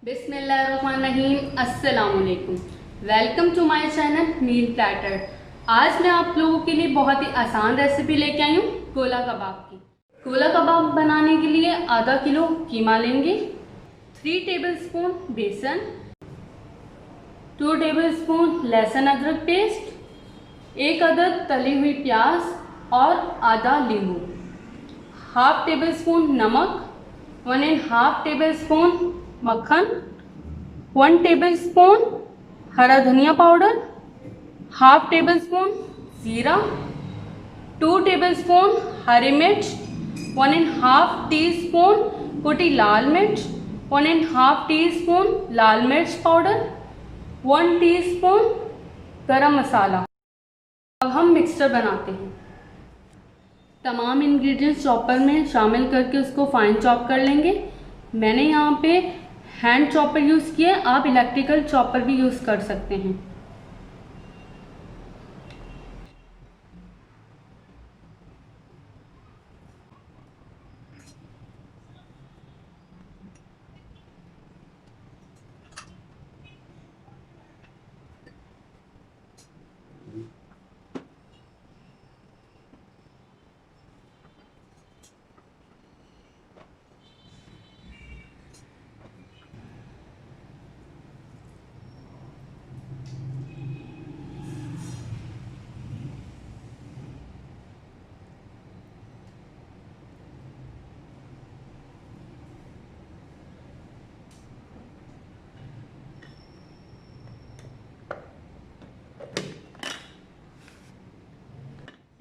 बिस्मिल्लाहिर्रहमानिर्रहीम, अस्सलामुअलैकुम। Welcome to my channel meal platter. आज मैं आप लोगों के लिए बहुत ही आसान रेसिपी लेके आई हूँ गोला कबाब की। गोला कबाब बनाने के लिए आधा किलो कीमा लेंगे, 3 टेबलस्पून बेसन, 2 टेबलस्पून लहसुन अदरक पेस्ट, 1 अदद तली हुई प्याज और आधा नींबू, हाफ टेबल स्पून नमक, 1.5 टेबल स्पून मक्खन, 1 टेबल स्पून हरा धनिया पाउडर, हाफ टेबल स्पून ज़ीरा, 2 टेबल स्पून हरी मिर्च, 1.5 टीस्पून कुटी लाल मिर्च, 1.5 टीस्पून लाल मिर्च पाउडर, 1 टीस्पून गरम मसाला। अब हम मिक्सचर बनाते हैं। तमाम इंग्रेडिएंट्स चॉपर में शामिल करके उसको फाइन चॉप कर लेंगे। मैंने यहाँ पे हैंड चॉपर यूज़ किया है, आप इलेक्ट्रिकल चॉपर भी यूज़ कर सकते हैं।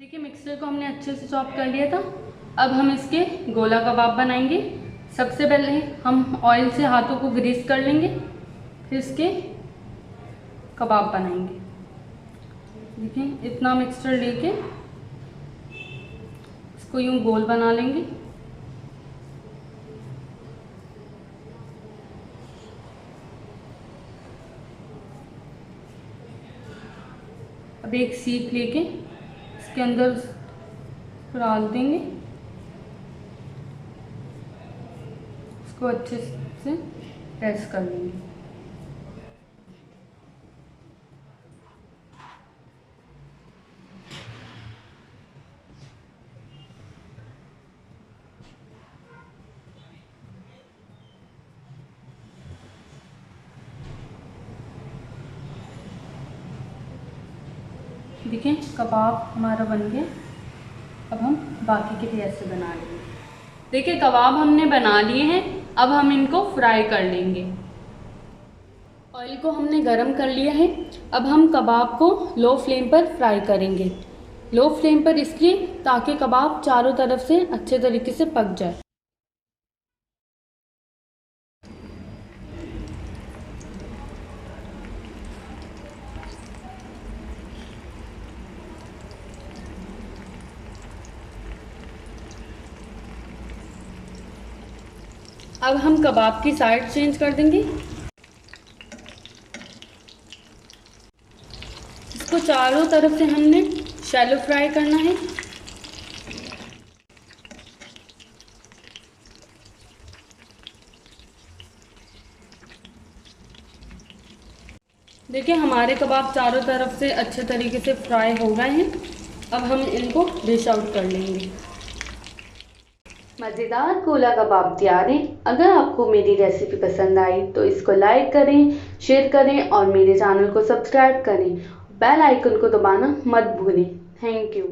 देखिए मिक्सचर को हमने अच्छे से चॉप कर लिया था। अब हम इसके गोला कबाब बनाएंगे। सबसे पहले हम ऑयल से हाथों को ग्रीस कर लेंगे, फिर इसके कबाब बनाएंगे। देखिए इतना मिक्सचर लेके इसको यूँ गोल बना लेंगे। अब एक सीख लेके इसके अंदर डाल देंगे, इसको अच्छे से प्रेस कर लेंगे। देखिए कबाब हमारा बन गया। अब हम बाकी के भी ऐसे बना लेंगे। देखिए कबाब हमने बना लिए हैं, अब हम इनको फ्राई कर लेंगे। ऑयल को हमने गरम कर लिया है। अब हम कबाब को लो फ्लेम पर फ्राई करेंगे। लो फ्लेम पर इसलिए ताकि कबाब चारों तरफ से अच्छे तरीके से पक जाए। अब हम कबाब की साइड चेंज कर देंगे। इसको चारों तरफ से हमने शैलो फ्राई करना है। देखिए हमारे कबाब चारों तरफ से अच्छे तरीके से फ्राई हो गए हैं। अब हम इनको डिश आउट कर लेंगे। मज़ेदार गोला कबाब तैयार है। अगर आपको मेरी रेसिपी पसंद आई तो इसको लाइक करें, शेयर करें और मेरे चैनल को सब्सक्राइब करें। बेल आइकन को दबाना मत भूलें। Thank you.